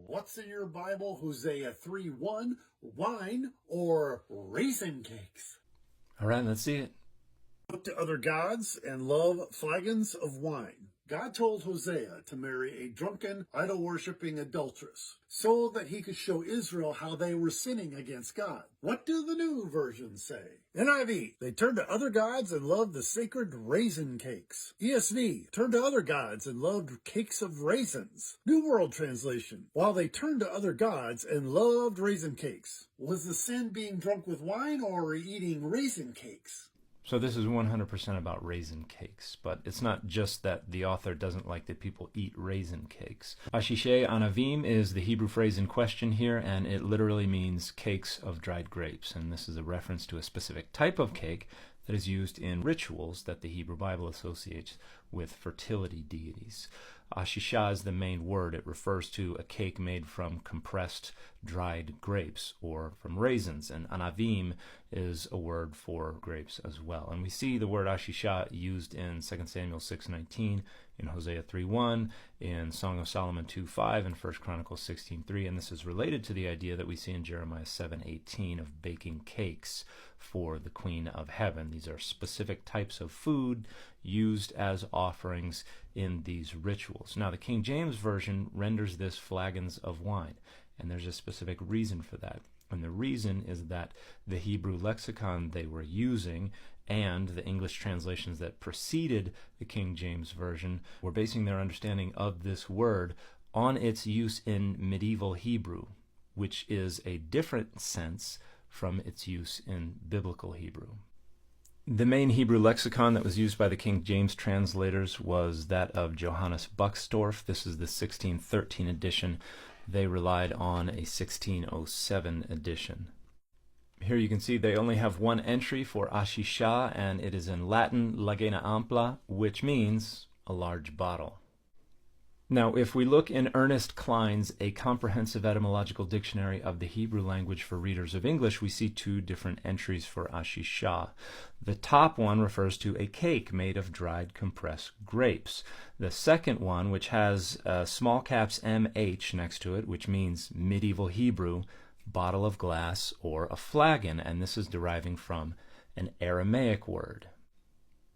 What's in your Bible? Hosea 3:1, wine or raisin cakes? All right, let's see it. Look to other gods and love flagons of wine. God told Hosea to marry a drunken, idol-worshipping adulteress so that he could show Israel how they were sinning against God. What do the new versions say? NIV, they turned to other gods and loved the sacred raisin cakes. ESV, turned to other gods and loved cakes of raisins. New World Translation, while they turned to other gods and loved raisin cakes. Was the sin being drunk with wine or eating raisin cakes? So this is 100% about raisin cakes, but it's not just that the author doesn't like that people eat raisin cakes. Ashishe anavim is the Hebrew phrase in question here, and it literally means cakes of dried grapes. And this is a reference to a specific type of cake that is used in rituals that the Hebrew Bible associates with fertility deities. Ashisha is the main word. It refers to a cake made from compressed dried grapes or from raisins, and anavim is a word for grapes as well. And we see the word ashisha used in 2 Samuel 6:19, in Hosea 3:1, in Song of Solomon 2:5, and 1 Chronicles 16:3, and this is related to the idea that we see in Jeremiah 7:18 of baking cakes for the Queen of Heaven. These are specific types of food used as offerings in these rituals. Now, the King James Version renders this flagons of wine, and there's a specific reason for that. And the reason is that the Hebrew lexicon they were using and the English translations that preceded the King James Version were basing their understanding of this word on its use in medieval Hebrew, which is a different sense from its use in biblical Hebrew. The main Hebrew lexicon that was used by the King James translators was that of Johannes Buxtorf. This is the 1613 edition. They relied on a 1607 edition. Here you can see they only have one entry for ashisha, and it is in Latin, lagena ampla, which means a large bottle. Now, if we look in Ernest Klein's A Comprehensive Etymological Dictionary of the Hebrew Language for Readers of English, we see two different entries for ashisha. The top one refers to a cake made of dried compressed grapes. The second one, which has small caps MH next to it, which means medieval Hebrew, bottle of glass or a flagon, and this is deriving from an Aramaic word.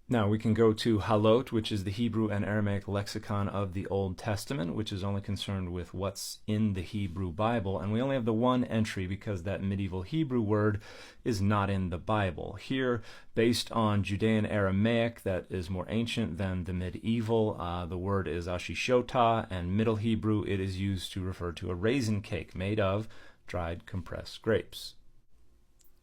Now we can go to Halot, which is the Hebrew and Aramaic lexicon of the Old Testament, which is only concerned with what's in the Hebrew Bible, and we only have the one entry because that medieval Hebrew word is not in the Bible. Here, based on Judean Aramaic that is more ancient than the medieval, the word is ashishota, and Middle Hebrew it is used to refer to a raisin cake made of dried compressed grapes.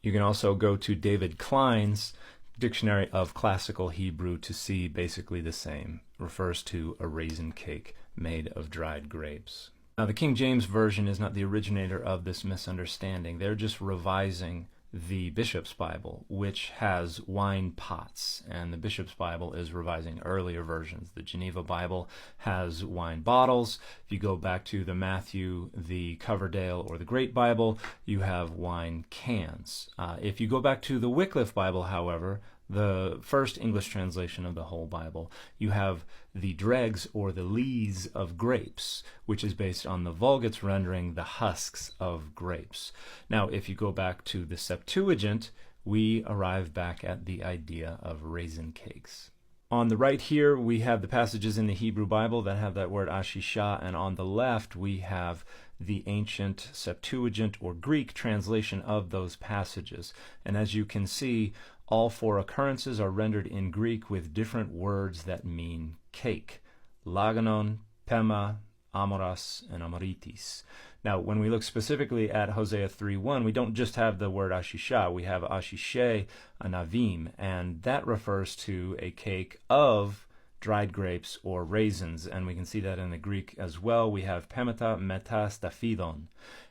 You can also go to David Klein's Dictionary of Classical Hebrew to see basically the same. It refers to a raisin cake made of dried grapes. Now, the King James Version is not the originator of this misunderstanding. They're just revising the Bishop's Bible, which has wine pots, and the Bishop's Bible is revising earlier versions. The Geneva Bible has wine bottles. If you go back to the Matthew, the Coverdale, or the Great Bible, you have wine cans. If you go back to the Wycliffe Bible, however, the first English translation of the whole Bible, you have the dregs or the lees of grapes, which is based on the Vulgate's rendering the husks of grapes. Now, if you go back to the Septuagint, we arrive back at the idea of raisin cakes. On the right here, we have the passages in the Hebrew Bible that have that word ashisha, and on the left, we have the ancient Septuagint or Greek translation of those passages. And as you can see, all four occurrences are rendered in Greek with different words that mean cake: laganon, pema, amoras, and amoritis. Now, when we look specifically at Hosea 3:1, we don't just have the word ashisha, we have ashishe anavim, and that refers to a cake of dried grapes or raisins, and we can see that in the Greek as well. We have pemata, meta, staphidon,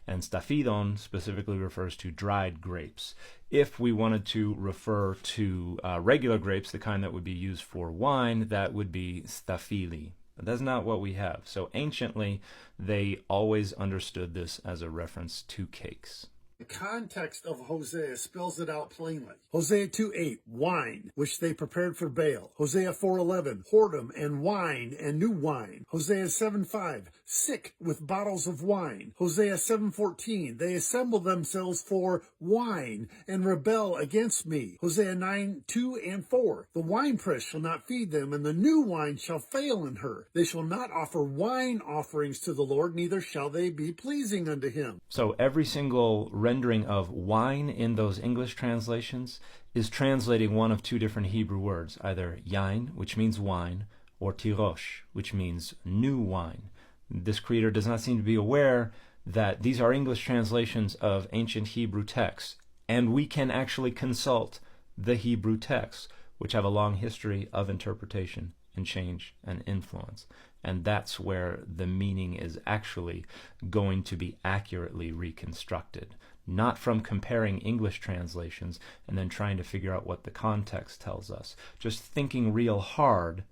and staphidon specifically refers to dried grapes. If we wanted to refer to regular grapes, the kind that would be used for wine, that would be staphili. But that's not what we have. So anciently, they always understood this as a reference to cakes. The context of Hosea spells it out plainly. Hosea 2:8, wine, which they prepared for Baal. Hosea 4:11, whoredom and wine and new wine. Hosea 7:5, sick with bottles of wine. Hosea 7:14, they assemble themselves for wine and rebel against me. Hosea 9:2-4, the winepress shall not feed them, and the new wine shall fail in her. They shall not offer wine offerings to the Lord, neither shall they be pleasing unto him. So every single rendering of wine in those English translations is translating one of two different Hebrew words, either yain, which means wine, or tirosh, which means new wine. This creator does not seem to be aware that these are English translations of ancient Hebrew texts, and we can actually consult the Hebrew texts, which have a long history of interpretation and change and influence. And that's where the meaning is actually going to be accurately reconstructed, not from comparing English translations and then trying to figure out what the context tells us. Just thinking real hard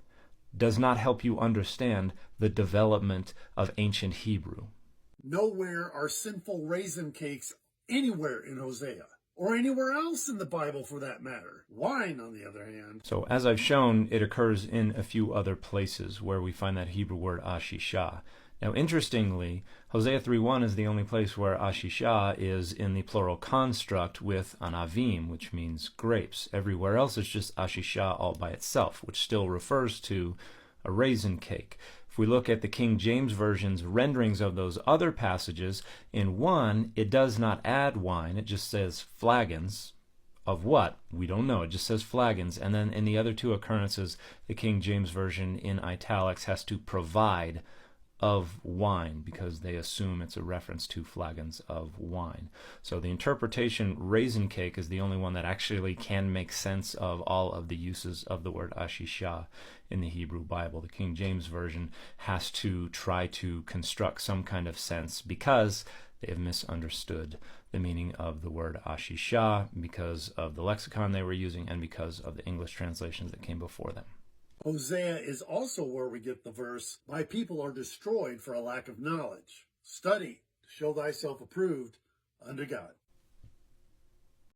does not help you understand the development of ancient Hebrew. Nowhere are sinful raisin cakes anywhere in Hosea, or anywhere else in the Bible for that matter. Wine, on the other hand. So as I've shown, it occurs in a few other places where we find that Hebrew word ashisha. Now, interestingly, Hosea 3:1 is the only place where ashisha is in the plural construct with anavim, which means grapes. Everywhere else it's just ashisha all by itself, which still refers to a raisin cake. If we look at the King James Version's renderings of those other passages, in one, it does not add wine, it just says flagons. Of what? We don't know. It just says flagons. And then in the other two occurrences, the King James Version in italics has to provide of wine because they assume it's a reference to flagons of wine. So the interpretation raisin cake is the only one that actually can make sense of all of the uses of the word ashisha in the Hebrew Bible. The King James Version has to try to construct some kind of sense because they have misunderstood the meaning of the word ashisha because of the lexicon they were using and because of the English translations that came before them. Hosea is also where we get the verse, my people are destroyed for a lack of knowledge. Study to show thyself approved unto God.